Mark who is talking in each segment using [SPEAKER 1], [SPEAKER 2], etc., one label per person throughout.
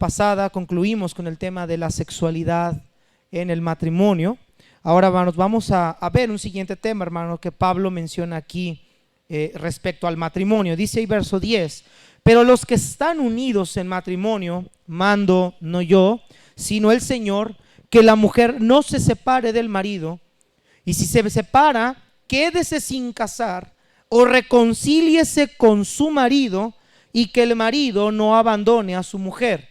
[SPEAKER 1] pasada concluimos con el tema de la sexualidad en el matrimonio. Ahora, hermanos, vamos a ver un siguiente tema, hermano, que Pablo menciona aquí respecto al matrimonio. Dice ahí verso 10: pero los que están unidos en matrimonio, mando no yo, sino el Señor, que la mujer no se separe del marido, y si se separa, quédese sin casar, o reconcíliese con su marido, y que el marido no abandone a su mujer.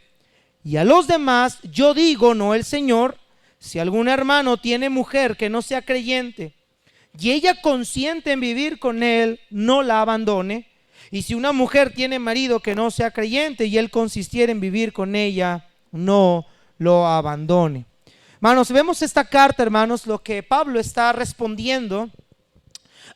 [SPEAKER 1] Y a los demás yo digo, no el Señor: si algún hermano tiene mujer que no sea creyente, y ella consiente en vivir con él, no la abandone. Y si una mujer tiene marido que no sea creyente, y él consistiera en vivir con ella, no lo abandone. Hermanos, vemos esta carta, hermanos, lo que Pablo está respondiendo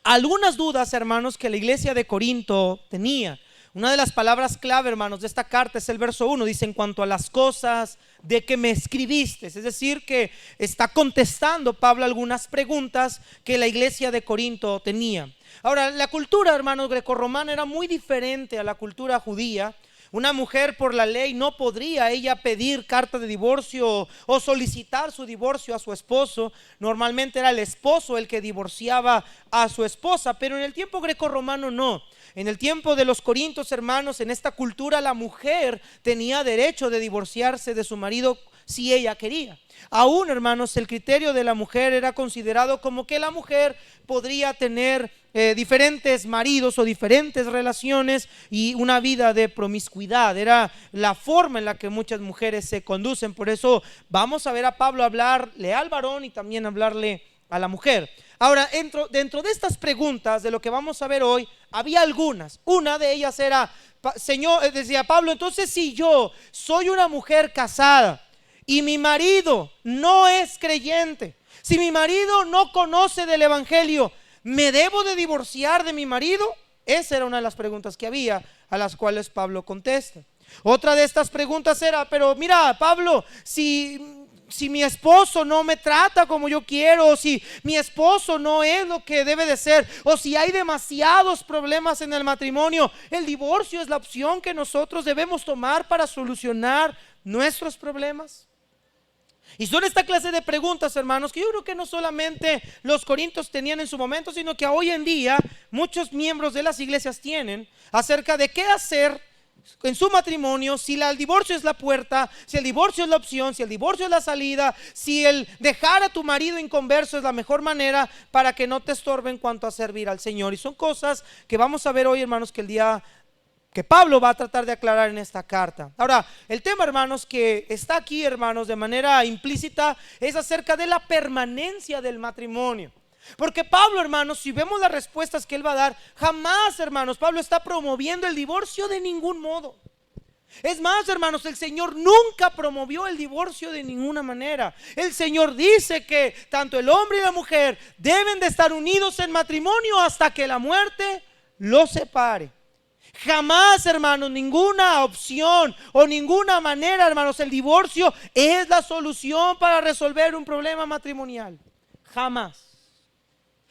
[SPEAKER 1] a algunas dudas, hermanos, que la iglesia de Corinto tenía. Una de las palabras clave, hermanos, de esta carta es el verso 1. Dice: en cuanto a las cosas de que me escribiste. Es decir, que está contestando Pablo algunas preguntas que la iglesia de Corinto tenía. Ahora, la cultura, hermanos, grecorromana era muy diferente a la cultura judía. Una mujer por la ley no podría ella pedir carta de divorcio o solicitar su divorcio a su esposo. Normalmente era el esposo el que divorciaba a su esposa, pero en el tiempo grecorromano no. En el tiempo de los corintios, hermanos, en esta cultura la mujer tenía derecho de divorciarse de su marido si ella quería. Aún, hermanos, el criterio de la mujer era considerado como que la mujer podría tener diferentes maridos o diferentes relaciones y una vida de promiscuidad. Era la forma en la que muchas mujeres se conducen. Por eso vamos a ver a Pablo hablarle al varón y también hablarle a la mujer. Ahora, dentro de estas preguntas de lo que vamos a ver hoy, había algunas. Una de ellas era: Señor, decía Pablo, entonces si yo soy una mujer casada y mi marido no es creyente, si mi marido no conoce del evangelio, ¿me debo de divorciar de mi marido? Esa era una de las preguntas que había, a las cuales Pablo contesta. Otra de estas preguntas era: pero mira, Pablo, si mi esposo no me trata como yo quiero, o si mi esposo no es lo que debe de ser, o si hay demasiados problemas en el matrimonio, ¿el divorcio es la opción que nosotros debemos tomar para solucionar nuestros problemas? Y son esta clase de preguntas, hermanos, que yo creo que no solamente los corintios tenían en su momento, sino que hoy en día muchos miembros de las iglesias tienen acerca de qué hacer en su matrimonio, si el divorcio es la puerta, si el divorcio es la opción, si el divorcio es la salida, si el dejar a tu marido inconverso es la mejor manera para que no te estorbe en cuanto a servir al Señor. Y son cosas que vamos a ver hoy, hermanos, que Pablo va a tratar de aclarar en esta carta. Ahora, el tema, hermanos, que está aquí, hermanos, de manera implícita, es acerca de la permanencia del matrimonio. Porque Pablo, hermanos, si vemos las respuestas que él va a dar, jamás, hermanos, Pablo está promoviendo el divorcio de ningún modo. Es más, hermanos, el Señor nunca promovió el divorcio de ninguna manera. El Señor dice que tanto el hombre y la mujer deben de estar unidos en matrimonio hasta que la muerte los separe. Jamás, hermanos, ninguna opción o ninguna manera, hermanos, el divorcio es la solución para resolver un problema matrimonial. Jamás.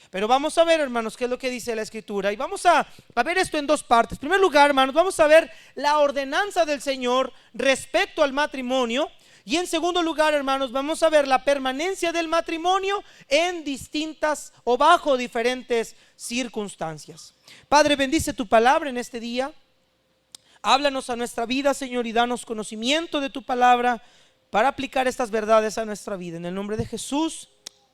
[SPEAKER 1] Pero vamos a ver, hermanos, qué es lo que dice la Escritura. Y vamos a ver esto en dos partes. En primer lugar, hermanos, vamos a ver la ordenanza del Señor respecto al matrimonio. Y en segundo lugar, hermanos, vamos a ver la permanencia del matrimonio en distintas o bajo diferentes circunstancias. Padre, bendice tu palabra en este día. Háblanos a nuestra vida, Señor, y danos conocimiento de tu palabra para aplicar estas verdades a nuestra vida. En el nombre de Jesús,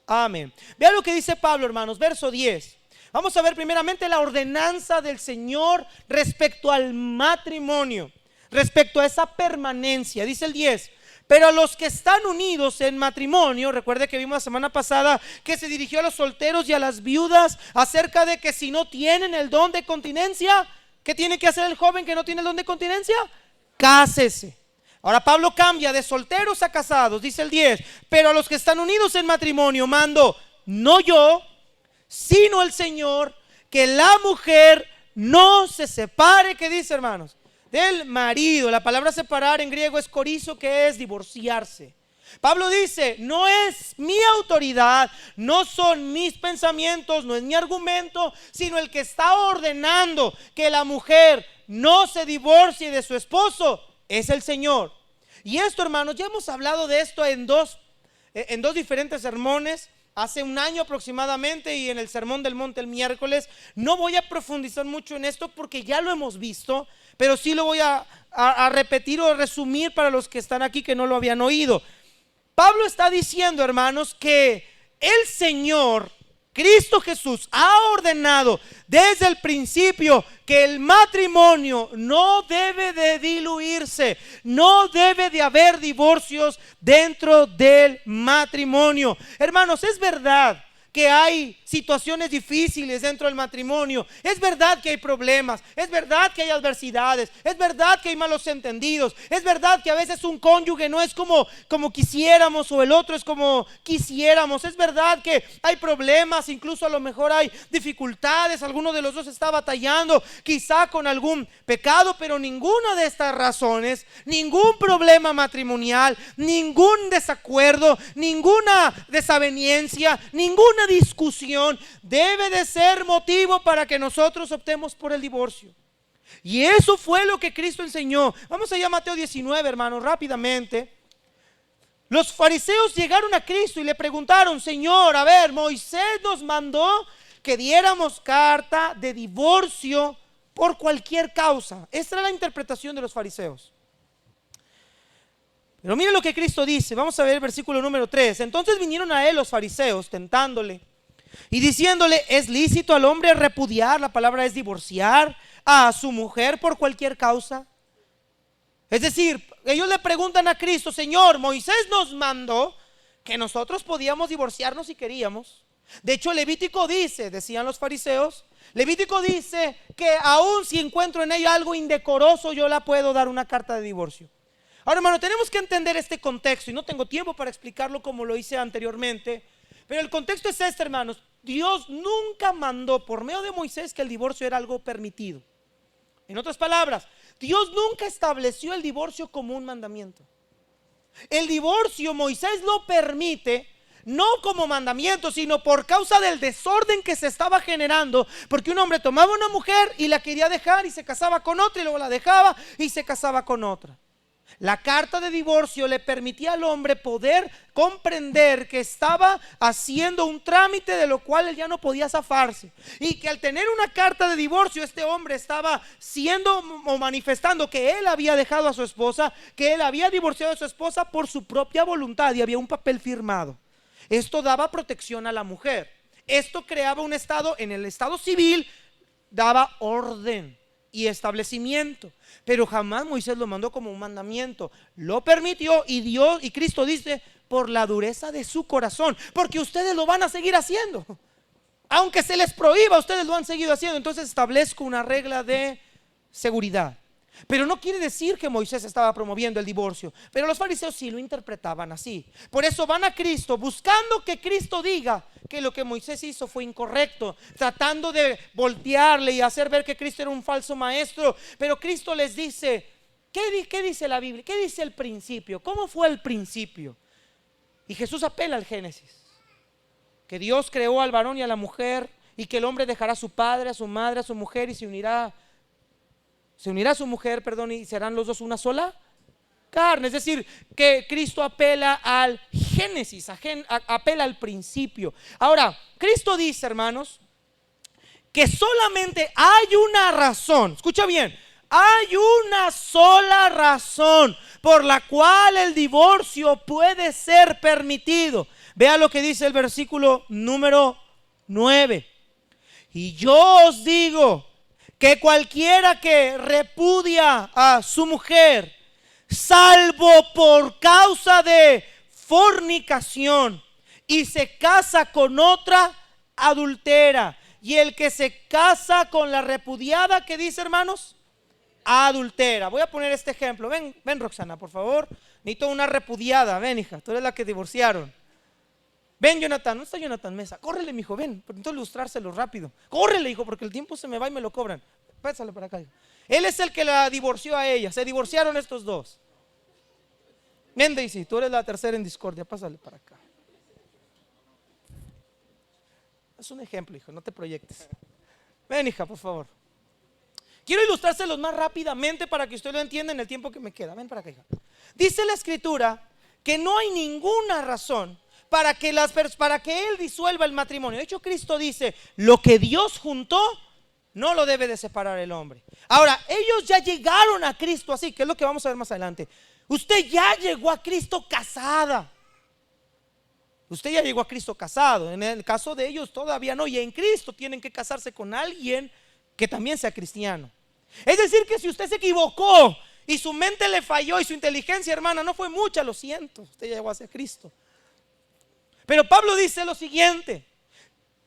[SPEAKER 1] amén. Vean lo que dice Pablo, hermanos, verso 10. Vamos a ver primeramente la ordenanza del Señor respecto al matrimonio, respecto a esa permanencia. Dice el 10: pero los que están unidos en matrimonio, recuerde que vimos la semana pasada que se dirigió a los solteros y a las viudas acerca de que si no tienen el don de continencia, ¿qué tiene que hacer el joven que no tiene el don de continencia? Cásese. Ahora Pablo cambia de solteros a casados. Dice el 10: pero a los que están unidos en matrimonio mando, no yo, sino el Señor, que la mujer no se separe. ¿Qué dice, hermanos? Del marido. La palabra separar en griego es corizo, que es divorciarse. Pablo dice: no es mi autoridad, no son mis pensamientos, no es mi argumento, sino el que está ordenando que la mujer no se divorcie de su esposo es el Señor. Y esto, hermanos, ya hemos hablado de esto en dos diferentes sermones, hace un año aproximadamente, y en el Sermón del Monte el miércoles. No voy a profundizar mucho en esto porque ya lo hemos visto, pero sí lo voy a repetir o resumir para los que están aquí que no lo habían oído. Pablo está diciendo, hermanos, que el Señor Cristo Jesús ha ordenado desde el principio que el matrimonio no debe de diluirse, no debe de haber divorcios dentro del matrimonio. Hermanos, es verdad que hay situaciones difíciles dentro del matrimonio, es verdad que hay problemas, es verdad que hay adversidades, es verdad que hay malos entendidos, es verdad que a veces un cónyuge no es como quisiéramos, o el otro es como quisiéramos, es verdad que hay problemas, incluso a lo mejor hay dificultades, alguno de los dos está batallando quizá con algún pecado, pero ninguna de estas razones, ningún problema matrimonial, ningún desacuerdo, ninguna desaveniencia, ninguna discusión debe de ser motivo para que nosotros optemos por el divorcio. Y eso fue lo que Cristo enseñó. Vamos allá a Mateo 19, hermanos, rápidamente. Los fariseos llegaron a Cristo y le preguntaron: Señor, a ver, Moisés nos mandó que diéramos carta de divorcio por cualquier causa. Esta era la interpretación de los fariseos. Pero miren lo que Cristo dice. Vamos a ver el versículo número 3. Entonces vinieron a él los fariseos tentándole y diciéndole: ¿es lícito al hombre repudiar? La palabra es divorciar a su mujer por cualquier causa. Es decir, ellos le preguntan a Cristo: Señor, Moisés nos mandó que nosotros podíamos divorciarnos si queríamos. De hecho, Levítico dice, decían los fariseos, Levítico dice que aun si encuentro en ella algo indecoroso, yo la puedo dar una carta de divorcio. Ahora, hermano, tenemos que entender este contexto, y no tengo tiempo para explicarlo como lo hice anteriormente, pero el contexto es este, hermanos. Dios nunca mandó por medio de Moisés que el divorcio era algo permitido. En otras palabras, Dios nunca estableció el divorcio como un mandamiento. El divorcio Moisés lo permite no como mandamiento, sino por causa del desorden que se estaba generando, porque un hombre tomaba una mujer y la quería dejar y se casaba con otra, y luego la dejaba y se casaba con otra. La carta de divorcio le permitía al hombre poder comprender que estaba haciendo un trámite de lo cual él ya no podía zafarse, y que al tener una carta de divorcio, este hombre estaba siendo o manifestando que él había dejado a su esposa, que él había divorciado a su esposa por su propia voluntad, y había un papel firmado. Esto daba protección a la mujer. Esto creaba un estado, en el estado civil daba orden y establecimiento, pero jamás Moisés lo mandó como un mandamiento. Lo permitió, y Dios y Cristo dice: por la dureza de su corazón, porque ustedes lo van a seguir haciendo, aunque se les prohíba, ustedes lo han seguido haciendo. Entonces establezco una regla de seguridad. Pero no quiere decir que Moisés estaba promoviendo el divorcio, pero los fariseos sí lo interpretaban así. Por eso van a Cristo buscando que Cristo diga que lo que Moisés hizo fue incorrecto, tratando de voltearle y hacer ver que Cristo era un falso maestro. Pero Cristo les dice: ¿qué dice la Biblia? ¿Qué dice el principio? ¿Cómo fue el principio? Y Jesús apela al Génesis, que Dios creó al varón y a la mujer, y que el hombre dejará a su padre, a su madre, a su mujer, y se unirá a su mujer, y serán los dos una sola carne. Es decir, que Cristo apela al Génesis, apela al principio. Ahora, Cristo dice, hermanos, que solamente hay una razón. Escucha bien: hay una sola razón por la cual el divorcio puede ser permitido. Vea lo que dice el versículo número 9. Y yo os digo que cualquiera que repudia a su mujer, salvo por causa de fornicación, y se casa con otra, adultera. Y el que se casa con la repudiada, ¿qué dice, hermanos? Adultera. Voy a poner este ejemplo. Ven, Roxana, por favor. Necesito una repudiada. Ven, hija, tú eres la que divorciaron. Ven, Jonathan. ¿No está Jonathan Mesa? Córrele, mijo, ven. Intento ilustrárselo rápido. Córrele, hijo, porque el tiempo se me va y me lo cobran. Pásale para acá, hijo. Él es el que la divorció a ella. Se divorciaron estos dos. Ven, Daisy, tú eres la tercera en discordia. Pásale para acá. Es un ejemplo, hijo, no te proyectes. Ven, hija, por favor. Quiero ilustrárselos más rápidamente para que usted lo entienda en el tiempo que me queda. Ven para acá, hija. Dice la Escritura que no hay ninguna razón para que Él disuelva el matrimonio. De hecho, Cristo dice, lo que Dios juntó, no lo debe de separar el hombre. Ahora, ellos ya llegaron a Cristo así, que es lo que vamos a ver más adelante. Usted ya llegó a Cristo casada. Usted ya llegó a Cristo casado. En el caso de ellos todavía no. Y en Cristo tienen que casarse con alguien que también sea cristiano. Es decir, que si usted se equivocó y su mente le falló y su inteligencia, hermana, no fue mucha, lo siento, usted ya llegó hacia Cristo. Pero Pablo dice lo siguiente: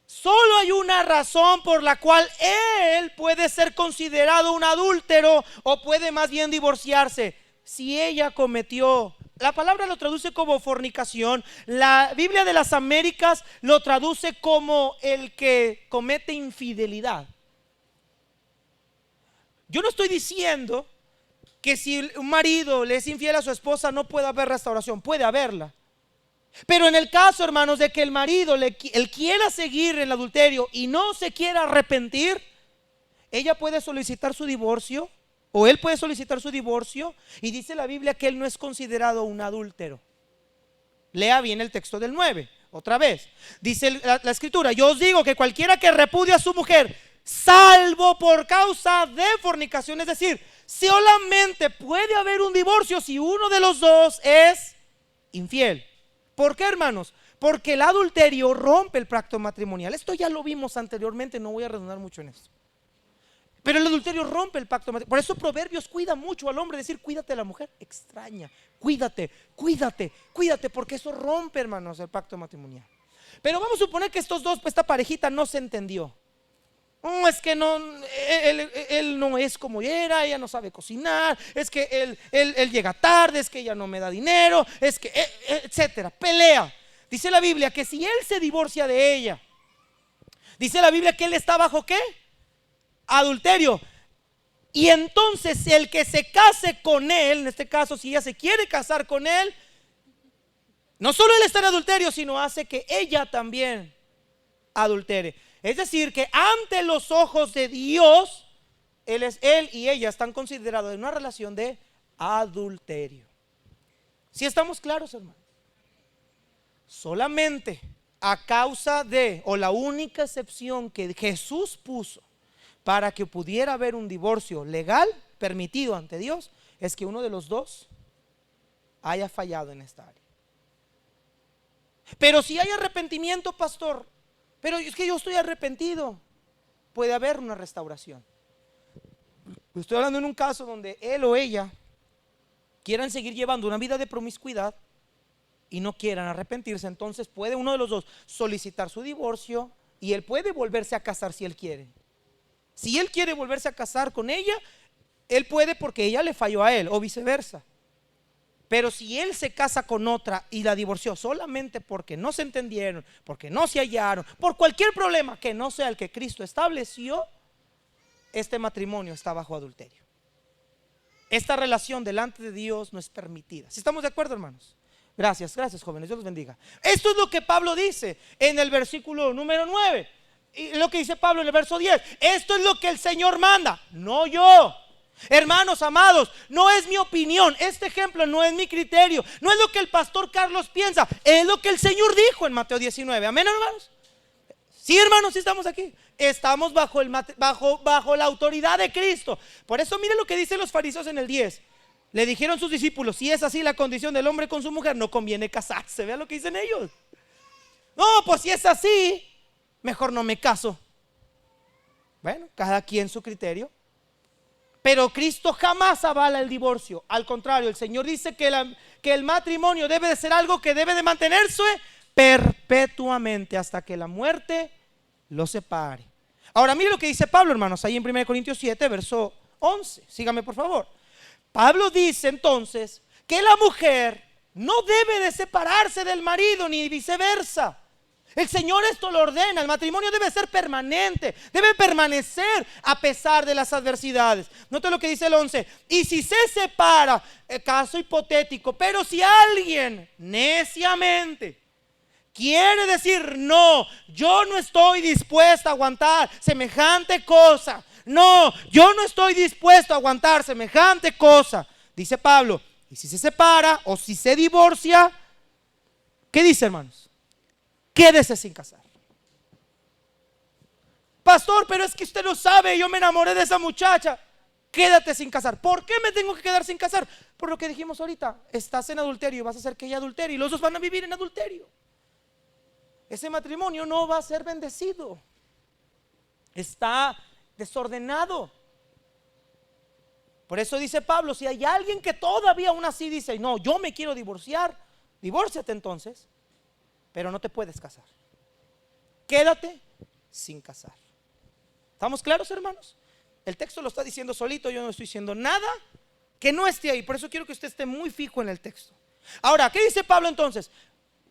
[SPEAKER 1] solo hay una razón por la cual él puede ser considerado un adúltero, o puede más bien divorciarse: si ella cometió. La palabra lo traduce como fornicación. La Biblia de las Américas lo traduce como el que comete infidelidad. Yo no estoy diciendo que si un marido le es infiel a su esposa no pueda haber restauración. Puede haberla. Pero en el caso, hermanos, de que el marido él quiera seguir en el adulterio y no se quiera arrepentir, ella puede solicitar su divorcio, o él puede solicitar su divorcio, y dice la Biblia que él no es considerado un adúltero. Lea bien el texto del 9, otra vez. Dice la Escritura: yo os digo que cualquiera que repudie a su mujer, salvo por causa de fornicación, es decir, solamente puede haber un divorcio si uno de los dos es infiel. ¿Por qué, hermanos? Porque el adulterio rompe el pacto matrimonial. Esto ya lo vimos anteriormente, no voy a redundar mucho en esto. Pero el adulterio rompe el pacto matrimonial. Por eso Proverbios cuida mucho al hombre, decir cuídate de la mujer extraña, cuídate, cuídate, cuídate, porque eso rompe, hermanos, el pacto matrimonial. Pero vamos a suponer que esta parejita no se entendió. Es que no, él no es como era, ella no sabe cocinar, es que él llega tarde, es que ella no me da dinero, es que, etcétera, pelea. Dice la Biblia que si él se divorcia de ella, dice la Biblia que él está bajo ¿qué? Adulterio. Y entonces el que se case con él, en este caso si ella se quiere casar con él, no solo él está en adulterio, sino hace que ella también adultere. Es decir, que ante los ojos de Dios, él y ella están considerados en una relación de adulterio. ¿Sí estamos claros, hermano? Solamente a causa de, o la única excepción que Jesús puso para que pudiera haber un divorcio legal, permitido ante Dios, es que uno de los dos haya fallado en esta área. Pero si hay arrepentimiento, pastor, pero es que yo estoy arrepentido, puede haber una restauración. Estoy hablando en un caso donde él o ella quieran seguir llevando una vida de promiscuidad y no quieran arrepentirse. Entonces puede uno de los dos solicitar su divorcio, y él puede volverse a casar si él quiere. Si él quiere volverse a casar con ella, él puede, porque ella le falló a él, o viceversa. Pero si él se casa con otra y la divorció solamente porque no se entendieron, porque no se hallaron, por cualquier problema que no sea el que Cristo estableció, este matrimonio está bajo adulterio. Esta relación delante de Dios no es permitida. ¿Sí estamos de acuerdo, hermanos? Gracias, gracias, jóvenes, Dios los bendiga. Esto es lo que Pablo dice en el versículo número 9. Y lo que dice Pablo en el verso 10: esto es lo que el Señor manda, no yo. Hermanos amados, no es mi opinión, este ejemplo no es mi criterio, no es lo que el pastor Carlos piensa, es lo que el Señor dijo en Mateo 19. Amén, hermanos. Sí, hermanos, sí estamos aquí. Estamos bajo la autoridad de Cristo. Por eso miren lo que dicen los fariseos en el 10. Le dijeron sus discípulos: si es así la condición del hombre con su mujer, no conviene casarse. Vean lo que dicen ellos. No, pues si es así, mejor no me caso. Bueno, cada quien su criterio. Pero Cristo jamás avala el divorcio. Al contrario, el Señor dice que el matrimonio debe de ser algo que debe de mantenerse perpetuamente hasta que la muerte lo separe. Ahora mire lo que dice Pablo, hermanos, ahí en 1 Corintios 7, verso 11. Sígame, por favor. Pablo dice entonces que la mujer no debe de separarse del marido, ni viceversa. El Señor esto lo ordena. El matrimonio debe ser permanente, debe permanecer a pesar de las adversidades. Note lo que dice el 11: y si se separa, caso hipotético, pero si alguien neciamente quiere decir: no, yo no estoy dispuesto a aguantar semejante cosa, no, yo no estoy dispuesto a aguantar semejante cosa, dice Pablo, Y si se separa o si se divorcia, ¿qué dice, hermanos? Quédese sin casar. Pastor, pero es que usted no sabe, yo me enamoré de esa muchacha. Quédate sin casar. ¿Por qué me tengo que quedar sin casar? Por lo que dijimos ahorita, estás en adulterio y vas a hacer que ella adulterie y los dos van a vivir en adulterio. Ese matrimonio no va a ser bendecido. Está desordenado. Por eso dice Pablo, si hay alguien que todavía aún así dice, no, yo me quiero divorciar, divórciate entonces, pero no te puedes casar. Quédate sin casar. ¿Estamos claros, hermanos? El texto lo está diciendo solito, yo no estoy diciendo nada que no esté ahí. Por eso quiero que usted esté muy fijo en el texto. Ahora, ¿qué dice Pablo entonces?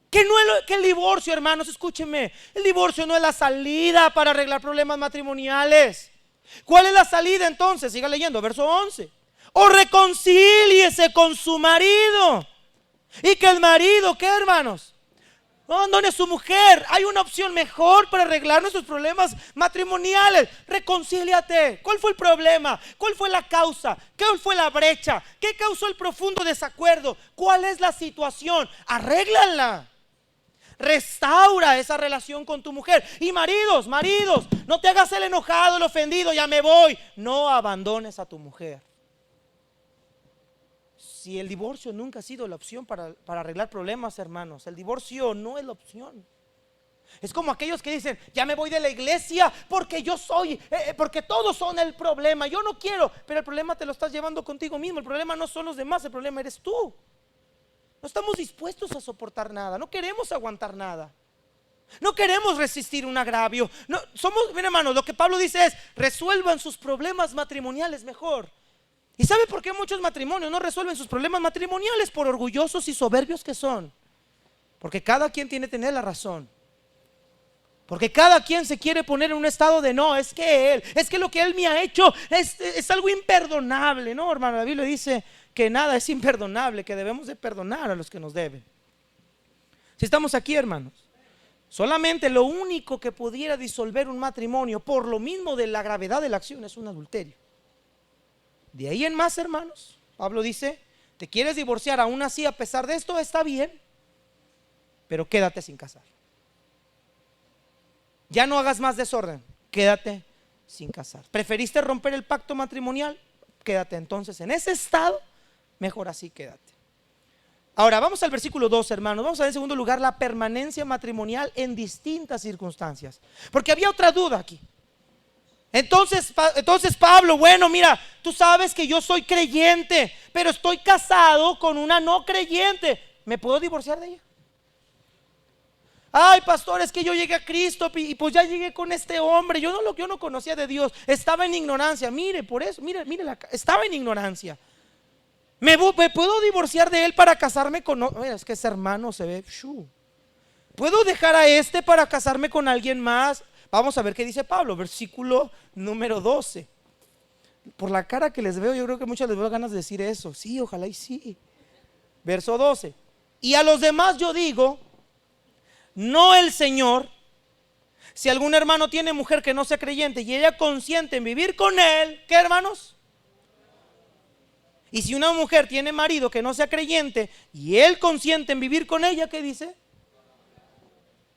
[SPEAKER 1] Que el divorcio, hermanos, escúchenme, el divorcio no es la salida para arreglar problemas matrimoniales. ¿Cuál es la salida entonces? Siga leyendo, verso 11. O reconcíliese con su marido. Y que el marido, ¿qué, hermanos? No abandone a su mujer. Hay una opción mejor para arreglar nuestros problemas matrimoniales. Reconcíliate. ¿Cuál fue el problema? ¿Cuál fue la causa? ¿Cuál fue la brecha? ¿Qué causó el profundo desacuerdo? ¿Cuál es la situación? Arréglala. Restaura esa relación con tu mujer. Y maridos, no te hagas el enojado, el ofendido, ya me voy. No abandones a tu mujer. Si el divorcio nunca ha sido la opción para arreglar problemas, hermanos, el divorcio no es la opción. Es como aquellos que dicen, ya me voy de la iglesia porque yo soy, porque todos son el problema, yo no quiero. Pero el problema te lo estás llevando contigo mismo. El problema no son los demás, el problema eres tú. No estamos dispuestos a soportar nada, no queremos aguantar nada, no queremos resistir un agravio. No, miren, hermanos, lo que Pablo dice es, resuelvan sus problemas matrimoniales mejor. ¿Y sabe por qué muchos matrimonios no resuelven sus problemas matrimoniales? Por orgullosos y soberbios que son. Porque cada quien tiene que tener la razón. Porque cada quien se quiere poner en un estado de no, es que lo que él me ha hecho es algo imperdonable. No, hermano, la Biblia dice que nada es imperdonable, que debemos de perdonar a los que nos deben. Si estamos aquí, hermanos, solamente lo único que pudiera disolver un matrimonio por lo mismo de la gravedad de la acción es un adulterio. De ahí en más, hermanos, Pablo dice, te quieres divorciar aún así a pesar de esto, está bien, pero quédate sin casar. Ya no hagas más desorden, quédate sin casar. ¿Preferiste romper el pacto matrimonial? Quédate entonces en ese estado, mejor así quédate. Ahora vamos al versículo 2, hermanos. Vamos a ver en segundo lugar la permanencia matrimonial en distintas circunstancias, porque había otra duda aquí. Entonces Pablo, bueno, mira, tú sabes que yo soy creyente, pero estoy casado con una no creyente, ¿me puedo divorciar de ella? Ay, pastor, es que yo llegué a Cristo y pues ya llegué con este hombre. Yo no conocía de Dios, estaba en ignorancia. Mire, por eso, mire, estaba en ignorancia. ¿Me puedo divorciar de él para casarme con otro? Mira, es que ese hermano se ve. ¿Puedo dejar a este para casarme con alguien más? Vamos a ver qué dice Pablo, versículo número 12. Por la cara que les veo, yo creo que muchos les veo ganas de decir eso. Sí, ojalá y sí. Verso 12. Y a los demás yo digo, no el Señor, si algún hermano tiene mujer que no sea creyente y ella consiente en vivir con él, ¿qué, hermanos? Y si una mujer tiene marido que no sea creyente y él consiente en vivir con ella, ¿qué dice?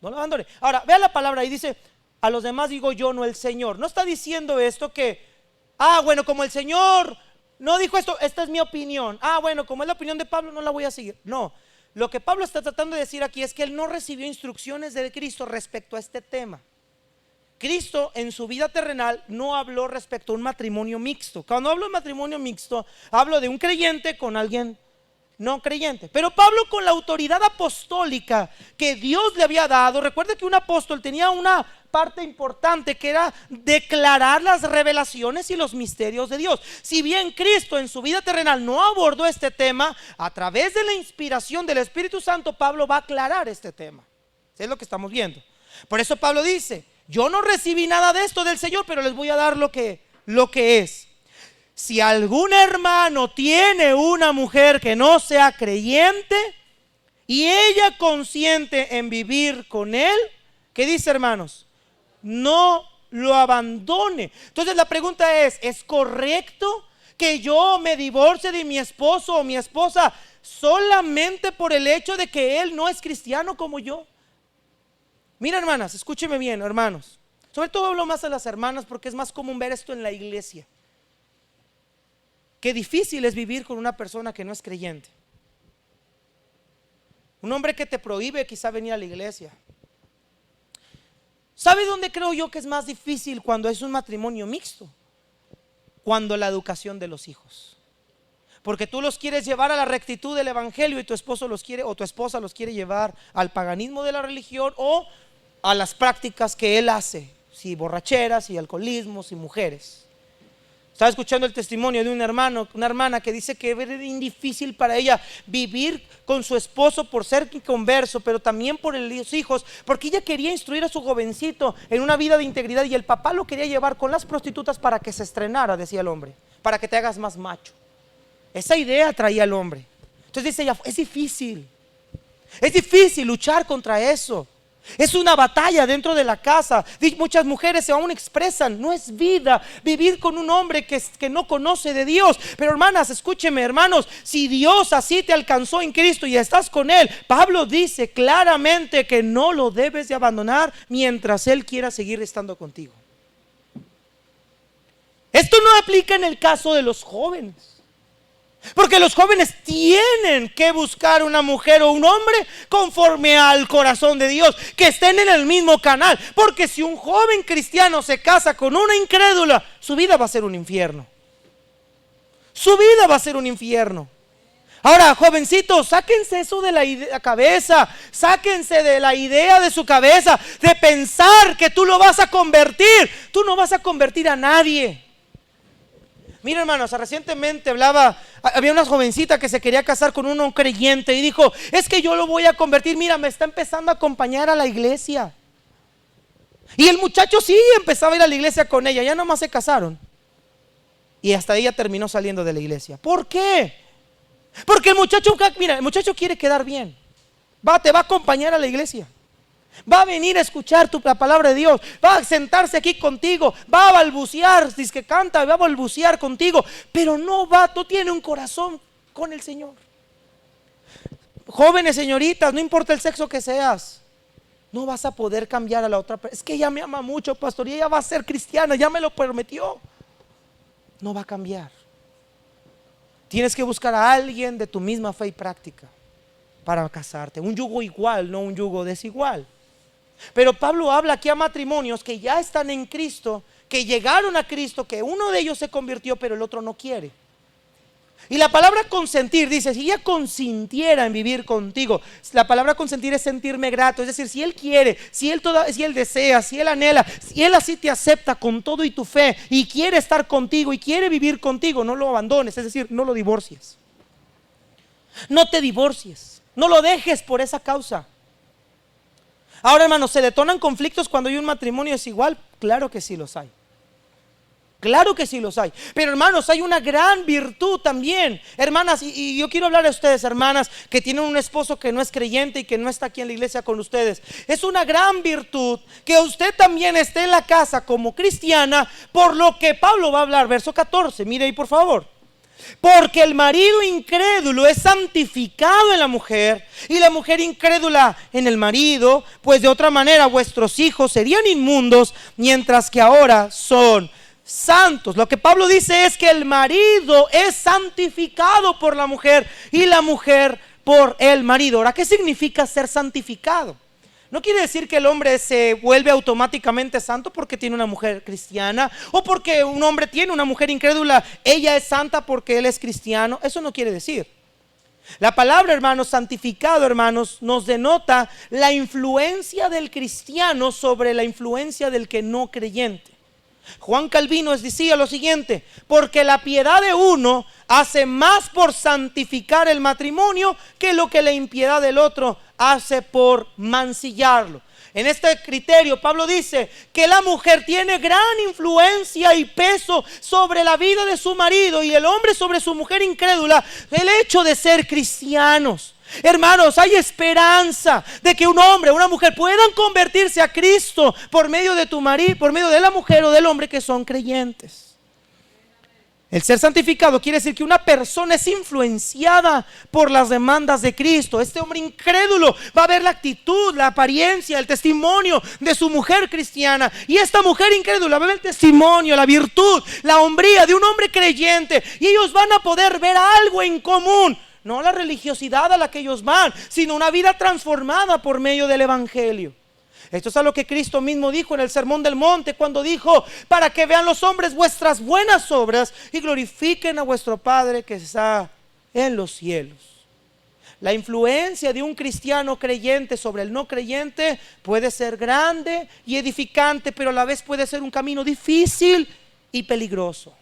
[SPEAKER 1] No la abandone. Ahora, vea la palabra ahí, dice, a los demás digo yo, no el Señor. No está diciendo esto que, bueno, como el Señor no dijo esto, esta es mi opinión. Bueno, como es la opinión de Pablo, no la voy a seguir. No, lo que Pablo está tratando de decir aquí es que él no recibió instrucciones de Cristo respecto a este tema. Cristo en su vida terrenal no habló respecto a un matrimonio mixto. Cuando hablo de matrimonio mixto, hablo de un creyente con alguien no creyente. Pero Pablo, con la autoridad apostólica que Dios le había dado, recuerde que un apóstol tenía una parte importante que era declarar las revelaciones y los misterios de Dios. Si bien Cristo en su vida terrenal no abordó este tema, a través de la inspiración del Espíritu Santo, Pablo va a aclarar este tema. Es lo que estamos viendo. Por eso Pablo dice, yo no recibí nada de esto del Señor, pero les voy a dar lo que es. Si algún hermano tiene una mujer que no sea creyente y ella consiente en vivir con él, ¿qué dice, hermanos? No lo abandone. Entonces la pregunta ¿es correcto que yo me divorcie de mi esposo o mi esposa solamente por el hecho de que él no es cristiano como yo. Mira, hermanas, escúcheme bien, hermanos. Sobre todo hablo más a las hermanas porque es más común ver esto en la iglesia. Qué difícil es vivir con una persona que no es creyente. Un hombre que te prohíbe quizá venir a la iglesia. ¿Sabe dónde creo yo que es más difícil cuando es un matrimonio mixto? Cuando la educación de los hijos. Porque tú los quieres llevar a la rectitud del evangelio y tu esposo los quiere, o tu esposa los quiere llevar al paganismo de la religión o a las prácticas que él hace, si borracheras, si alcoholismo, si mujeres. Estaba escuchando el testimonio de un hermano, una hermana que dice que era difícil para ella vivir con su esposo por ser inconverso, pero también por los hijos, porque ella quería instruir a su jovencito en una vida de integridad y el papá lo quería llevar con las prostitutas para que se estrenara, decía el hombre, para que te hagas más macho. Esa idea traía al hombre. Entonces dice ella, es difícil luchar contra eso. Es una batalla dentro de la casa. Muchas mujeres aún expresan, no es vida vivir con un hombre que no conoce de Dios. Pero hermanas, escúcheme, hermanos, si Dios así te alcanzó en Cristo y estás con Él, Pablo dice claramente que no lo debes de abandonar mientras Él quiera seguir estando contigo. Esto no aplica en el caso de los jóvenes, porque los jóvenes tienen que buscar una mujer o un hombre conforme al corazón de Dios, que estén en el mismo canal. Porque si un joven cristiano se casa con una incrédula, su vida va a ser un infierno. Su vida va a ser un infierno. Ahora, jovencitos, sáquense eso de la cabeza, sáquense de la idea de su cabeza, de pensar que tú lo vas a convertir. Tú no vas a convertir a nadie. Mira, hermanos, recientemente había una jovencita que se quería casar con un creyente y dijo, es que yo lo voy a convertir, mira, me está empezando a acompañar a la iglesia. Y el muchacho sí empezaba a ir a la iglesia con ella, ya nomás se casaron. Y hasta ella terminó saliendo de la iglesia. ¿Por qué? Porque el muchacho quiere quedar bien. Te va a acompañar a la iglesia. Va a venir a escuchar la palabra de Dios. Va a sentarse aquí contigo. Va a balbucear, dice que canta, va a balbucear contigo. Pero no tiene un corazón con el Señor. Jóvenes, señoritas, no importa el sexo que seas, no vas a poder cambiar a la otra persona. Es que ella me ama mucho, pastor, y ella va a ser cristiana, ya me lo prometió. No va a cambiar. Tienes que buscar a alguien de tu misma fe y práctica para casarte. Un yugo igual, no un yugo desigual. Pero Pablo habla aquí a matrimonios que ya están en Cristo, que llegaron a Cristo, que uno de ellos se convirtió pero el otro no quiere. Y la palabra consentir dice, si ella consintiera en vivir contigo, la palabra consentir es sentirme grato, es decir, si él quiere, si él desea, si él anhela, si él así te acepta con todo y tu fe y quiere estar contigo y quiere vivir contigo, no lo abandones, es decir, no lo divorcies. No te divorcies, no lo dejes por esa causa. Ahora, hermanos, ¿se detonan conflictos cuando hay un matrimonio desigual? Claro que sí los hay. Claro que sí los hay. Pero hermanos, hay una gran virtud también. Hermanas, y yo quiero hablar a ustedes, hermanas, que tienen un esposo que no es creyente y que no está aquí en la iglesia con ustedes. Es una gran virtud que usted también esté en la casa como cristiana, por lo que Pablo va a hablar. Verso 14, mire ahí por favor. Porque el marido incrédulo es santificado en la mujer y la mujer incrédula en el marido, pues de otra manera vuestros hijos serían inmundos, mientras que ahora son santos. Lo que Pablo dice es que el marido es santificado por la mujer y la mujer por el marido. Ahora, ¿qué significa ser santificado? No quiere decir que el hombre se vuelve automáticamente santo porque tiene una mujer cristiana, o porque un hombre tiene una mujer incrédula, ella es santa porque él es cristiano. Eso no quiere decir. La palabra, hermanos, santificado, hermanos, nos denota la influencia del cristiano sobre la influencia del que no creyente. Juan Calvino decía lo siguiente: porque la piedad de uno hace más por santificar el matrimonio que lo que la impiedad del otro hace por mancillarlo. En este criterio Pablo dice que la mujer tiene gran influencia y peso sobre la vida de su marido y el hombre sobre su mujer incrédula, el hecho de ser cristianos. Hermanos, hay esperanza de que un hombre o una mujer puedan convertirse a Cristo por medio de tu marido, por medio de la mujer o del hombre que son creyentes. El ser santificado quiere decir que una persona es influenciada por las demandas de Cristo. Este hombre incrédulo va a ver la actitud, la apariencia, el testimonio de su mujer cristiana. Y esta mujer incrédula va a ver el testimonio, la virtud, la hombría de un hombre creyente. Y ellos van a poder ver algo en común. No la religiosidad a la que ellos van, sino una vida transformada por medio del Evangelio. Esto es a lo que Cristo mismo dijo en el Sermón del Monte, cuando dijo: para que vean los hombres vuestras buenas obras y glorifiquen a vuestro Padre que está en los cielos. La influencia de un cristiano creyente sobre el no creyente puede ser grande y edificante, pero a la vez puede ser un camino difícil y peligroso.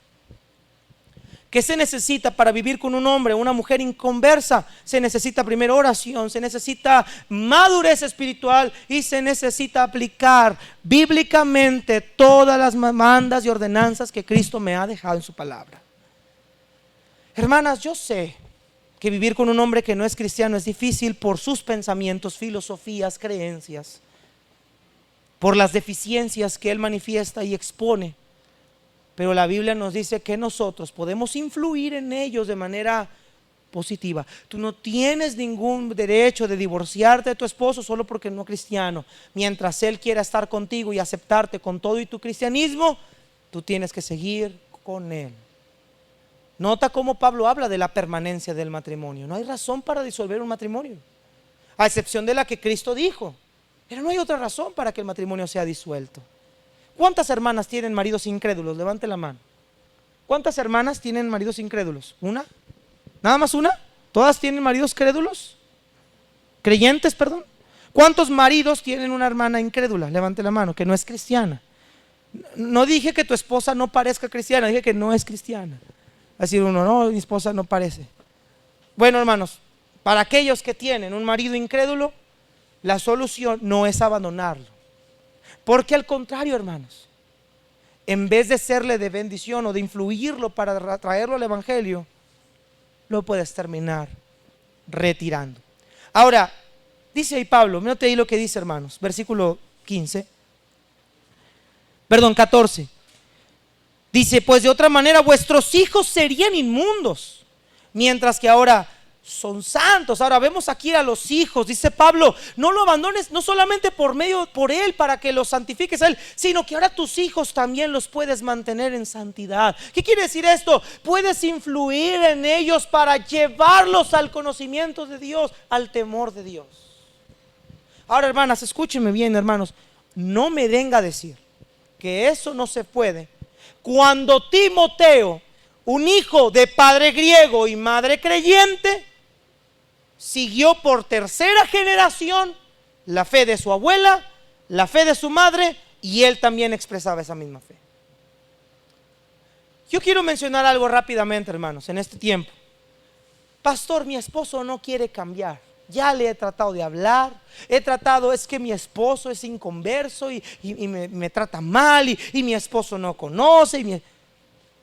[SPEAKER 1] ¿Qué se necesita para vivir con un hombre o una mujer inconversa? Se necesita primero oración, se necesita madurez espiritual y se necesita aplicar bíblicamente todas las demandas y ordenanzas que Cristo me ha dejado en su palabra. Hermanas, yo sé que vivir con un hombre que no es cristiano es difícil por sus pensamientos, filosofías, creencias, por las deficiencias que él manifiesta y expone. Pero la Biblia nos dice que nosotros podemos influir en ellos de manera positiva. Tú no tienes ningún derecho de divorciarte de tu esposo solo porque no es cristiano. Mientras él quiera estar contigo y aceptarte con todo y tu cristianismo, tú tienes que seguir con él. Nota cómo Pablo habla de la permanencia del matrimonio. No hay razón para disolver un matrimonio, a excepción de la que Cristo dijo. Pero no hay otra razón para que el matrimonio sea disuelto. ¿Cuántas hermanas tienen maridos incrédulos? Levante la mano. ¿Cuántas hermanas tienen maridos incrédulos? ¿Una? ¿Nada más una? ¿Todas tienen maridos crédulos? ¿Creyentes, perdón? ¿Cuántos maridos tienen una hermana incrédula? Levante la mano, que no es cristiana. No dije que tu esposa no parezca cristiana, dije que no es cristiana. Así uno, no, mi esposa no parece. Bueno, hermanos, para aquellos que tienen un marido incrédulo, la solución no es abandonarlo. Porque al contrario, hermanos, en vez de serle de bendición o de influirlo para traerlo al Evangelio, lo puedes terminar retirando. Ahora, dice ahí Pablo, mírate ahí lo que dice, hermanos, versículo 14. Dice: pues de otra manera vuestros hijos serían inmundos, mientras que ahora son santos. Ahora vemos aquí a los hijos. Dice Pablo: no lo abandones, no solamente por él para que los santifiques a él, sino que ahora tus hijos también los puedes mantener en santidad. ¿Qué quiere decir esto? Puedes influir en ellos para llevarlos al conocimiento de Dios, al temor de Dios. Ahora, hermanas, escúchenme bien, hermanos, no me venga a decir que eso no se puede cuando Timoteo, un hijo de padre griego y madre creyente, siguió por tercera generación la fe de su abuela, la fe de su madre, y él también expresaba esa misma fe. Yo quiero mencionar algo rápidamente, hermanos, en este tiempo. Pastor, mi esposo no quiere cambiar. Ya le he tratado de hablar, es que mi esposo es inconverso y me trata mal y mi esposo no conoce.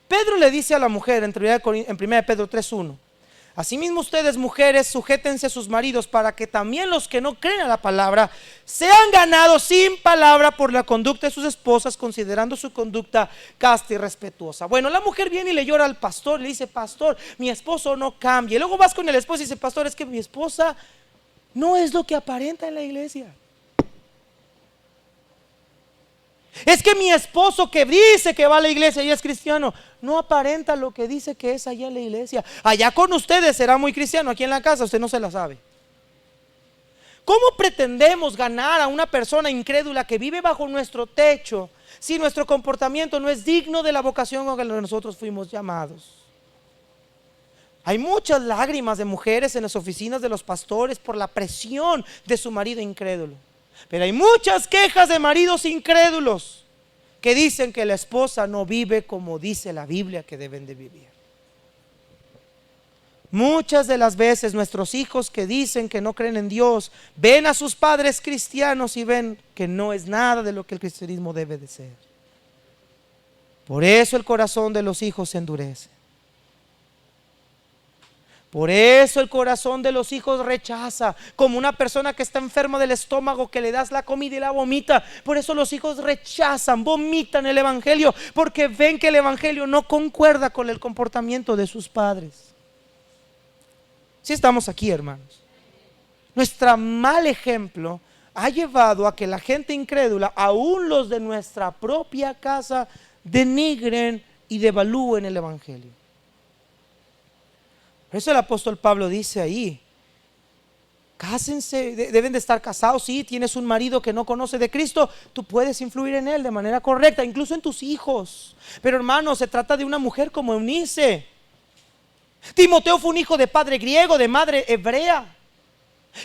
[SPEAKER 1] Pedro le dice a la mujer en 1 Pedro 3:1: asimismo ustedes, mujeres, sujétense a sus maridos, para que también los que no creen a la palabra sean ganados sin palabra por la conducta de sus esposas, considerando su conducta casta y respetuosa. Bueno, la mujer viene y le llora al pastor, le dice: pastor, mi esposo no cambia. Y luego vas con el esposo y dice: pastor, es que mi esposa no es lo que aparenta en la iglesia. Es que mi esposo, que dice que va a la iglesia y es cristiano, no aparenta lo que dice que es allá en la iglesia. Allá con ustedes será muy cristiano, aquí en la casa usted no se la sabe. ¿Cómo pretendemos ganar a una persona incrédula que vive bajo nuestro techo si nuestro comportamiento no es digno de la vocación con la que nosotros fuimos llamados? Hay muchas lágrimas de mujeres en las oficinas de los pastores por la presión de su marido incrédulo. Pero hay muchas quejas de maridos incrédulos que dicen que la esposa no vive como dice la Biblia que deben de vivir. Muchas de las veces nuestros hijos que dicen que no creen en Dios ven a sus padres cristianos y ven que no es nada de lo que el cristianismo debe de ser. Por eso el corazón de los hijos se endurece. Por eso el corazón de los hijos rechaza, como una persona que está enferma del estómago, que le das la comida y la vomita. Por eso los hijos rechazan, vomitan el evangelio, porque ven que el evangelio no concuerda con el comportamiento de sus padres. Si estamos aquí, hermanos. Nuestro mal ejemplo ha llevado a que la gente incrédula, aún los de nuestra propia casa, denigren y devalúen el evangelio. Por eso el apóstol Pablo dice ahí: cásense, deben de estar casados. Si tienes un marido que no conoce de Cristo, tú puedes influir en él de manera correcta, incluso en tus hijos. Pero hermano, se trata de una mujer como Eunice. Timoteo fue un hijo de padre griego, de madre hebrea.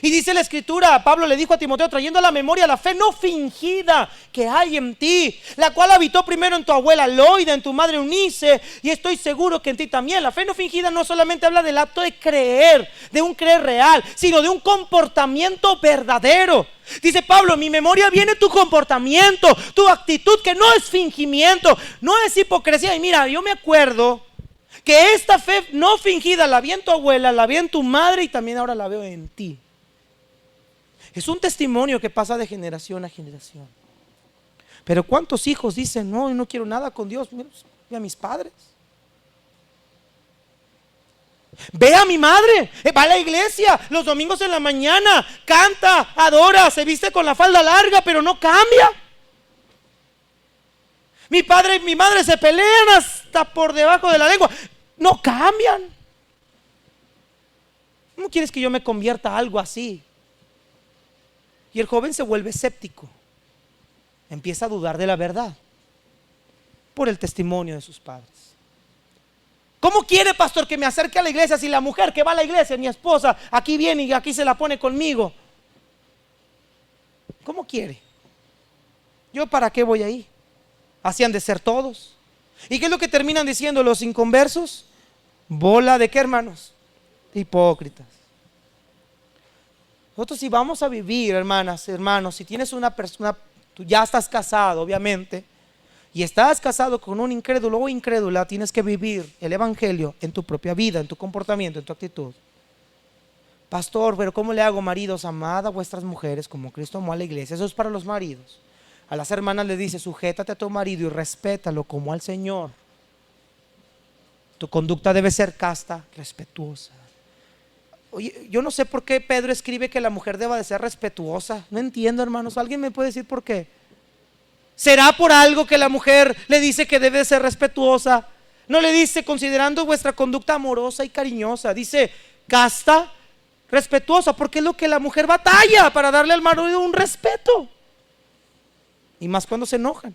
[SPEAKER 1] Y dice la escritura, Pablo le dijo a Timoteo, trayendo a la memoria la fe no fingida que hay en ti, la cual habitó primero en tu abuela Loida, en tu madre Eunice, y estoy seguro que en ti también. La fe no fingida no solamente habla del acto de creer, de un creer real, sino de un comportamiento verdadero. Dice Pablo, mi memoria viene tu comportamiento, tu actitud, que no es fingimiento, no es hipocresía. Y mira, yo me acuerdo que esta fe no fingida la vi en tu abuela, la vi en tu madre y también ahora la veo en ti. Es un testimonio que pasa de generación a generación. Pero ¿cuántos hijos dicen, no, yo no quiero nada con Dios? Mira a mis padres. Ve a mi madre, va a la iglesia los domingos en la mañana, canta, adora, se viste con la falda larga, pero no cambia. Mi padre y mi madre se pelean hasta por debajo de la lengua, no cambian. ¿Cómo quieres que yo me convierta a algo así? Y el joven se vuelve escéptico, empieza a dudar de la verdad por el testimonio de sus padres. ¿Cómo quiere, pastor, que me acerque a la iglesia si la mujer que va a la iglesia, mi esposa, aquí viene y aquí se la pone conmigo? ¿Cómo quiere? ¿Yo para qué voy ahí? Así han de ser todos. ¿Y qué es lo que terminan diciendo los inconversos? Bola de qué, hermanos, hipócritas. Nosotros, si vamos a vivir, hermanas, hermanos, si tienes una persona, tú ya estás casado, obviamente, y estás casado con un incrédulo o incrédula, tienes que vivir el evangelio en tu propia vida, en tu comportamiento, en tu actitud. Pastor, pero ¿cómo le hago? Maridos, amad a vuestras mujeres como Cristo amó a la iglesia. Eso es para los maridos. A las hermanas le dice, sujétate a tu marido y respétalo como al Señor. Tu conducta debe ser casta, respetuosa. Oye, yo no sé por qué Pedro escribe que la mujer deba de ser respetuosa. No entiendo, hermanos. ¿Alguien me puede decir por qué? ¿Será por algo que la mujer le dice que debe de ser respetuosa? No le dice considerando vuestra conducta amorosa y cariñosa. Dice casta, respetuosa, porque es lo que la mujer batalla para darle al marido un respeto. Y más cuando se enojan.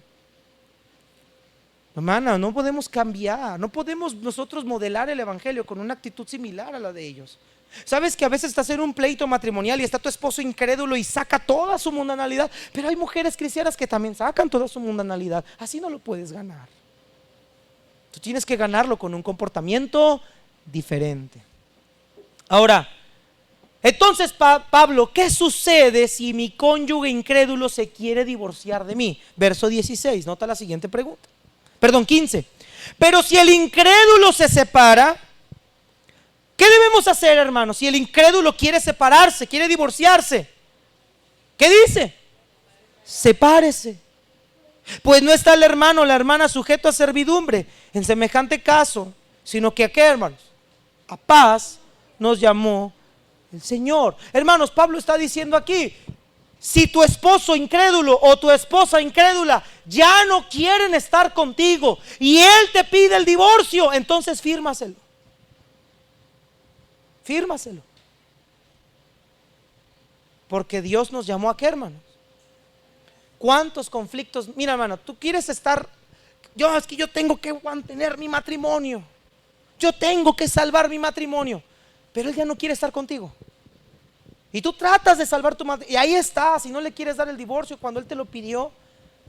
[SPEAKER 1] Hermana, no podemos cambiar, no podemos nosotros modelar el evangelio con una actitud similar a la de ellos. Sabes que a veces estás en un pleito matrimonial y está tu esposo incrédulo y saca toda su mundanalidad, pero hay mujeres cristianas que también sacan toda su mundanalidad. Así no lo puedes ganar. Tú tienes que ganarlo con un comportamiento diferente. Ahora, entonces Pablo, ¿qué sucede si mi cónyuge incrédulo se quiere divorciar de mí? Verso 16, nota la siguiente pregunta. Perdón, 15. Pero si el incrédulo se separa, ¿qué debemos hacer, hermanos? Si el incrédulo quiere separarse, quiere divorciarse, ¿qué dice? Sepárese. Pues no está el hermano o la hermana sujeto a servidumbre en semejante caso, sino que ¿a qué, hermanos? A paz nos llamó el Señor. Hermanos, Pablo está diciendo aquí, si tu esposo incrédulo o tu esposa incrédula ya no quieren estar contigo y él te pide el divorcio, entonces fírmaselo. Fírmaselo. Porque Dios nos llamó a qué, hermanos. ¿Cuántos conflictos? Mira, hermano, tú quieres estar, es que yo tengo que mantener mi matrimonio, yo tengo que salvar mi matrimonio, pero él ya no quiere estar contigo. Y tú tratas de salvar tu matrimonio, y ahí está. Si no le quieres dar el divorcio cuando él te lo pidió,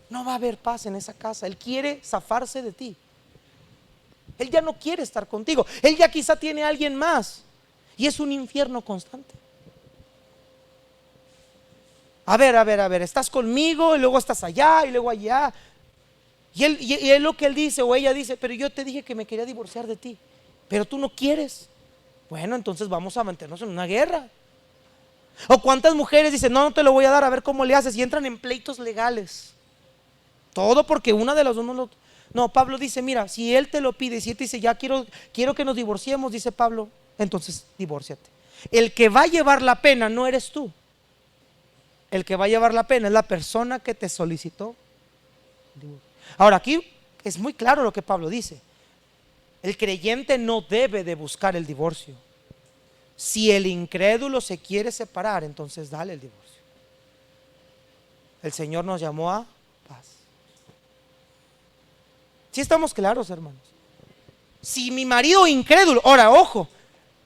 [SPEAKER 1] no va a haber paz en esa casa. Él quiere zafarse de ti. Él ya no quiere estar contigo. Él ya quizá tiene a alguien más. Y es un infierno constante. A ver, estás conmigo y luego estás allá y luego allá. Y él lo que él dice o ella dice, pero yo te dije que me quería divorciar de ti, pero tú no quieres. Bueno, entonces vamos a meternos en una guerra. O cuántas mujeres dicen, no, no te lo voy a dar, a ver cómo le haces, y entran en pleitos legales. Todo porque una de las dos no lo... No, Pablo dice, mira, si él te lo pide, si él te dice, ya quiero que nos divorciemos, dice Pablo, entonces divórciate. El que va a llevar la pena no eres tú. El que va a llevar la pena es la persona que te solicitó. Ahora, aquí es muy claro lo que Pablo dice. El creyente no debe de buscar el divorcio. Si el incrédulo se quiere separar, entonces dale el divorcio. El Señor nos llamó a paz. ¿Sí estamos claros, hermanos? Si mi marido incrédulo, ahora ojo,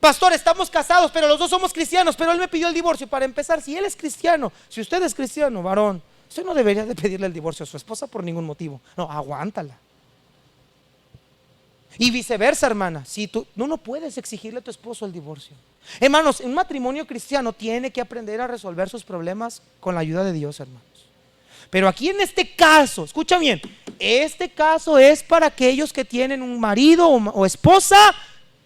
[SPEAKER 1] pastor, estamos casados, pero los dos somos cristianos, pero él me pidió el divorcio. Para empezar, si él es cristiano, si usted es cristiano, varón, usted no debería de pedirle el divorcio a su esposa por ningún motivo. No, aguántala. Y viceversa, hermana, si tú no puedes exigirle a tu esposo el divorcio. Hermanos, un matrimonio cristiano tiene que aprender a resolver sus problemas con la ayuda de Dios, hermanos. Pero aquí en este caso, escucha bien, este caso es para aquellos que tienen un marido o esposa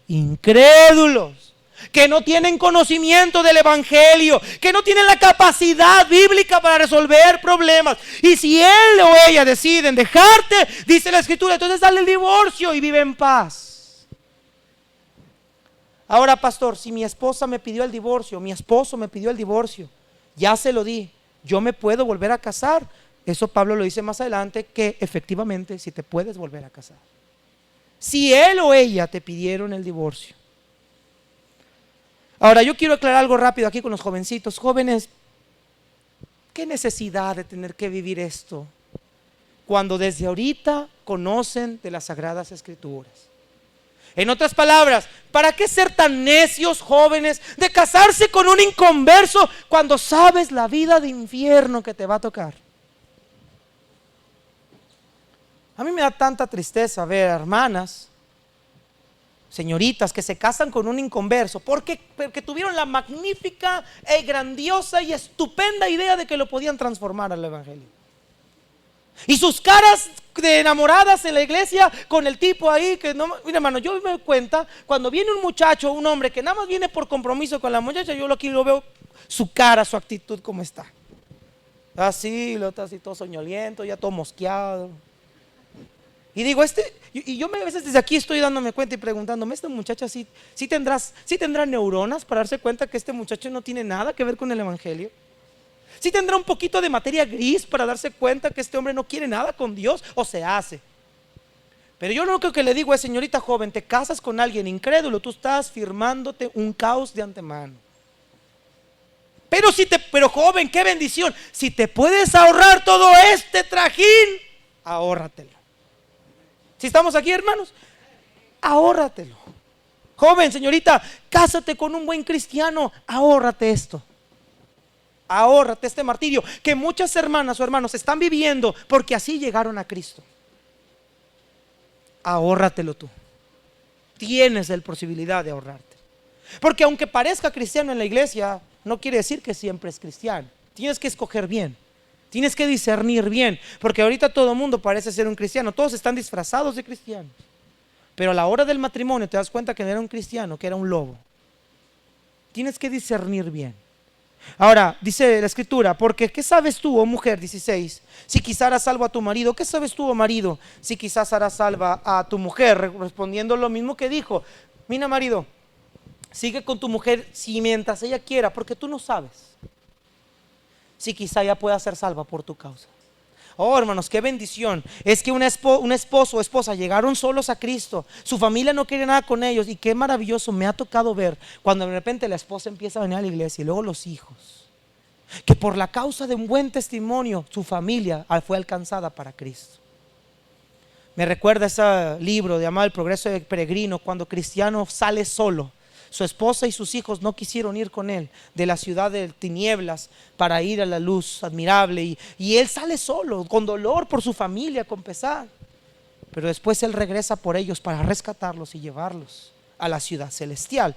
[SPEAKER 1] incrédulos, que no tienen conocimiento del evangelio, que no tienen la capacidad bíblica para resolver problemas. Y si él o ella deciden dejarte, dice la escritura, entonces dale el divorcio y vive en paz. Ahora, pastor, si mi esposa me pidió el divorcio, mi esposo me pidió el divorcio, ya se lo di, yo me puedo volver a casar. Eso Pablo lo dice más adelante, que efectivamente si te puedes volver a casar, si él o ella te pidieron el divorcio. Ahora yo quiero aclarar algo rápido aquí con los jovencitos. Jóvenes, ¿qué necesidad de tener que vivir esto cuando desde ahorita conocen de las Sagradas Escrituras? En otras palabras, ¿para qué ser tan necios, jóvenes, de casarse con un inconverso cuando sabes la vida de infierno que te va a tocar? A mí me da tanta tristeza ver hermanas, señoritas que se casan con un inconverso porque tuvieron la magnífica, grandiosa y estupenda idea de que lo podían transformar al evangelio. Y sus caras de enamoradas en la iglesia con el tipo ahí que no, mira, hermano, yo me doy cuenta cuando viene un muchacho, un hombre que nada más viene por compromiso con la muchacha, yo aquí lo veo, su cara, su actitud, cómo está. Así, lo está así todo soñoliento, ya todo mosqueado. Y digo, y yo a veces desde aquí estoy dándome cuenta y preguntándome, ¿esta muchacha sí tendrá neuronas para darse cuenta que este muchacho no tiene nada que ver con el evangelio? ¿Sí tendrá un poquito de materia gris para darse cuenta que este hombre no quiere nada con Dios o se hace? Pero yo lo único que le digo es, señorita joven, te casas con alguien incrédulo, tú estás firmándote un caos de antemano. Pero joven, qué bendición, si te puedes ahorrar todo este trajín, ahórratelo. Si estamos aquí, hermanos, ahórratelo. Joven, señorita, cásate con un buen cristiano, ahórrate esto. Ahórrate este martirio que muchas hermanas o hermanos están viviendo porque así llegaron a Cristo. Ahórratelo tú. Tienes la posibilidad de ahorrarte. Porque aunque parezca cristiano en la iglesia, no quiere decir que siempre es cristiano. Tienes que escoger bien. Tienes que discernir bien, porque ahorita todo el mundo parece ser un cristiano, todos están disfrazados de cristianos, pero a la hora del matrimonio te das cuenta que no era un cristiano, que era un lobo. Tienes que discernir bien. Ahora, dice la escritura, porque ¿qué sabes tú, oh mujer? 16, si quizás harás salvo a tu marido. ¿Qué sabes tú, oh marido, si quizás harás salva a tu mujer? Respondiendo lo mismo que dijo, mira, marido, sigue con tu mujer si mientras ella quiera, porque tú no sabes si quizá ella pueda ser salva por tu causa. Oh, hermanos, qué bendición. Es que un esposo o esposa llegaron solos a Cristo, su familia no quiere nada con ellos, y qué maravilloso me ha tocado ver cuando de repente la esposa empieza a venir a la iglesia y luego los hijos, que por la causa de un buen testimonio su familia fue alcanzada para Cristo. Me recuerda ese libro llamado El Progreso del Peregrino, cuando Cristiano sale solo. Su esposa y sus hijos no quisieron ir con él de la ciudad de tinieblas para ir a la luz admirable, y él sale solo, con dolor por su familia, con pesar. Pero después él regresa por ellos para rescatarlos y llevarlos a la ciudad celestial.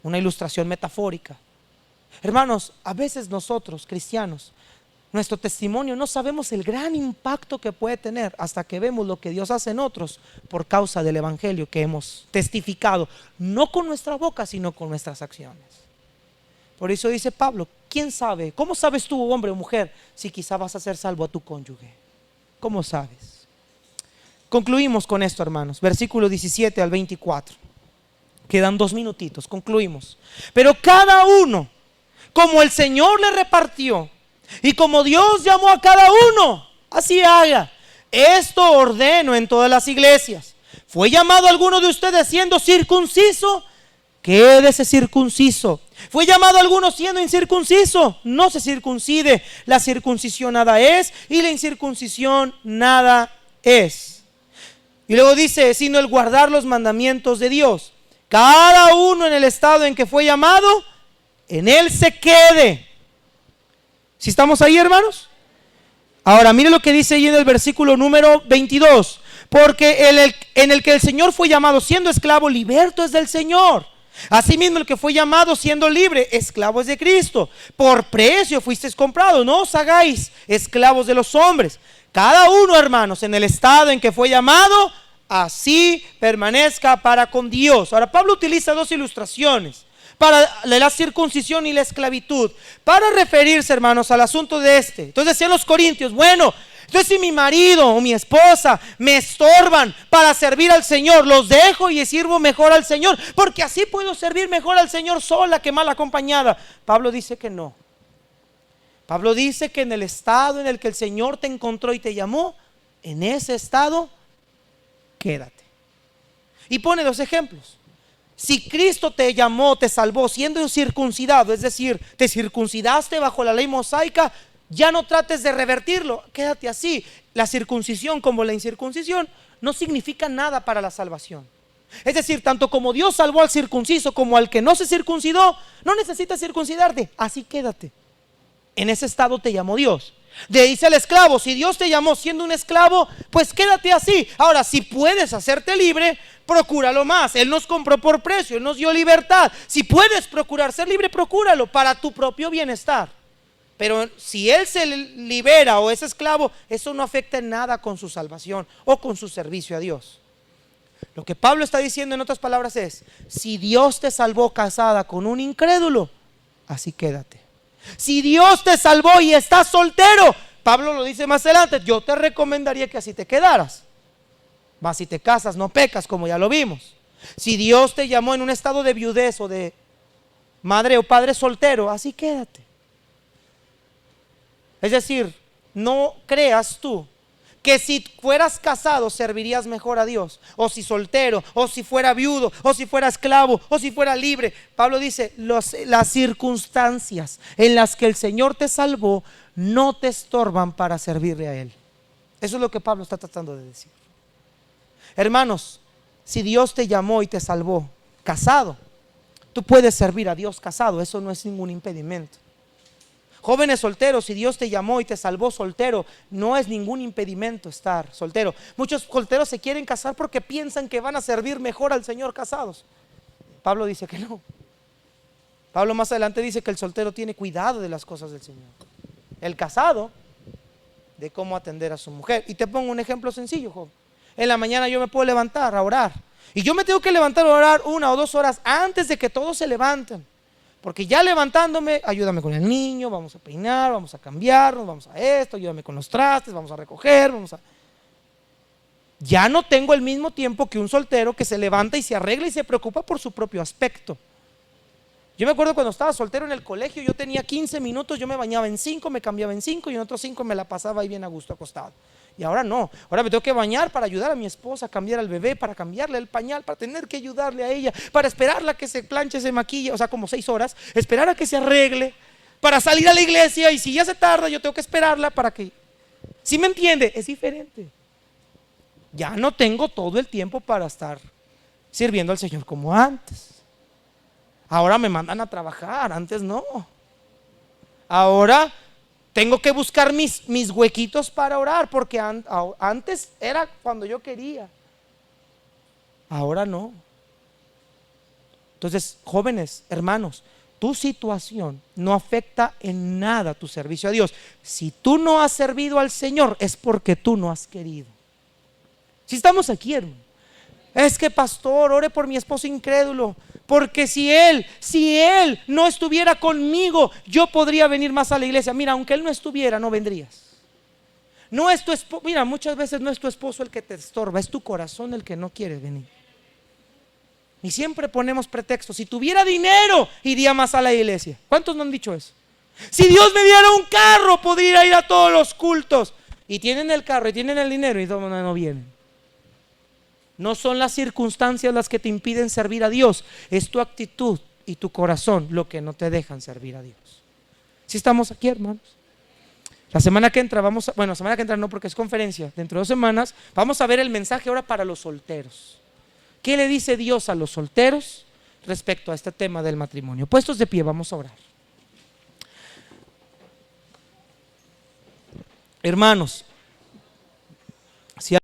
[SPEAKER 1] Una ilustración metafórica. Hermanos, a veces nosotros cristianos Nuestro testimonio no sabemos el gran impacto que puede tener hasta que vemos lo que Dios hace en otros por causa del evangelio que hemos testificado, no con nuestra boca, sino con nuestras acciones. Por eso dice Pablo, ¿quién sabe? ¿Cómo sabes tú, hombre o mujer, si quizá vas a ser salvo a tu cónyuge? ¿Cómo sabes? Concluimos con esto, hermanos, versículo 17 al 24. Quedan 2 minutitos, concluimos. Pero cada uno, como el Señor le repartió y como Dios llamó a cada uno, así haga. Esto ordeno en todas las iglesias. ¿Fue llamado alguno de ustedes siendo circunciso? Quédese circunciso. ¿Fue llamado alguno siendo incircunciso? No se circuncide. La circuncisión nada es y la incircuncisión nada es. Y luego dice, sino el guardar los mandamientos de Dios. Cada uno en el estado en que fue llamado, en él se quede. ¿Sí estamos ahí, hermanos? Ahora mire lo que dice ahí en el versículo número 22. Porque en el que el Señor fue llamado siendo esclavo, liberto es del Señor. Asimismo el que fue llamado siendo libre, esclavo es de Cristo. Por precio fuisteis comprados, no os hagáis esclavos de los hombres. Cada uno, hermanos, en el estado en que fue llamado, así permanezca para con Dios. Ahora Pablo utiliza 2 ilustraciones para la circuncisión y la esclavitud, para referirse, hermanos, al asunto de este. Entonces decían los corintios, bueno, entonces si mi marido o mi esposa me estorban para servir al Señor, los dejo y sirvo mejor al Señor, porque así puedo servir mejor al Señor sola que mal acompañada. Pablo dice que no. Pablo dice que en el estado en el que el Señor te encontró y te llamó, en ese estado quédate. Y pone 2 ejemplos. Si Cristo te llamó, te salvó siendo incircuncidado, es decir, te circuncidaste bajo la ley mosaica, ya no trates de revertirlo, quédate así. La circuncisión como la incircuncisión no significa nada para la salvación. Es decir, tanto como Dios salvó al circunciso como al que no se circuncidó, no necesitas circuncidarte, así quédate. En ese estado te llamó Dios. Le dice al esclavo, si Dios te llamó siendo un esclavo, pues quédate así. Ahora, si puedes hacerte libre, procúralo más. Él nos compró por precio, Él nos dio libertad. Si puedes procurar ser libre, procúralo para tu propio bienestar. Pero si Él se libera o es esclavo, eso no afecta en nada con su salvación o con su servicio a Dios. Lo que Pablo está diciendo en otras palabras es, si Dios te salvó casada con un incrédulo, así quédate. Si Dios te salvó y estás soltero, Pablo lo dice más adelante, yo te recomendaría que así te quedaras. Mas si te casas no pecas, como ya lo vimos. Si Dios te llamó en un estado de viudez o de madre o padre soltero, así quédate. Es decir, no creas tú que si fueras casado servirías mejor a Dios, o si soltero, o si fuera viudo, o si fuera esclavo, o si fuera libre. Pablo dice, las circunstancias en las que el Señor te salvó no te estorban para servirle a Él. Eso es lo que Pablo está tratando de decir. Hermanos, si Dios te llamó y te salvó casado, tú puedes servir a Dios casado, eso no es ningún impedimento. Jóvenes solteros, si Dios te llamó y te salvó soltero, no es ningún impedimento estar soltero. Muchos solteros se quieren casar porque piensan que van a servir mejor al Señor casados. Pablo dice que no. Pablo más adelante dice que el soltero tiene cuidado de las cosas del Señor. El casado, de cómo atender a su mujer. Y te pongo un ejemplo sencillo, joven. En la mañana yo me puedo levantar a orar. Y yo me tengo que levantar a orar 1 o 2 horas antes de que todos se levanten. Porque ya levantándome, ayúdame con el niño, vamos a peinar, vamos a cambiarnos, vamos a esto, ayúdame con los trastes, vamos a recoger, Ya no tengo el mismo tiempo que un soltero que se levanta y se arregla y se preocupa por su propio aspecto. Yo me acuerdo cuando estaba soltero en el colegio, yo tenía 15 minutos, yo me bañaba en 5, me cambiaba en 5 y en otros 5 me la pasaba ahí bien a gusto acostado. Y ahora no, ahora me tengo que bañar para ayudar a mi esposa a cambiar al bebé, para cambiarle el pañal, para tener que ayudarle a ella, para esperarla que se planche, se maquille, o sea, como 6 horas, esperar a que se arregle, para salir a la iglesia, y si ya se tarda yo tengo que esperarla para que... ¿Sí me entiende? Es diferente. Ya no tengo todo el tiempo para estar sirviendo al Señor como antes. Ahora me mandan a trabajar, antes no. Ahora tengo que buscar mis huequitos para orar, porque antes era cuando yo quería. Ahora no. Entonces, jóvenes, hermanos, tu situación no afecta en nada tu servicio a Dios. Si tú no has servido al Señor, es porque tú no has querido. Si estamos aquí, hermano. Es que, pastor, ore por mi esposo incrédulo, porque si él no estuviera conmigo, yo podría venir más a la iglesia. Mira, aunque él no estuviera, no vendrías. No es tu esposo, mira, muchas veces no es tu esposo el que te estorba, es tu corazón el que no quiere venir. Y siempre ponemos pretextos. Si tuviera dinero, iría más a la iglesia. ¿Cuántos no han dicho eso? Si Dios me diera un carro, podría ir a todos los cultos. Y tienen el carro y tienen el dinero y no vienen. No son las circunstancias las que te impiden servir a Dios, es tu actitud y tu corazón lo que no te dejan servir a Dios. Si estamos aquí, hermanos. La semana que entra semana que entra no, porque es conferencia. Dentro de 2 semanas vamos a ver el mensaje ahora para los solteros. ¿Qué le dice Dios a los solteros respecto a este tema del matrimonio? Puestos de pie, vamos a orar. Hermanos, si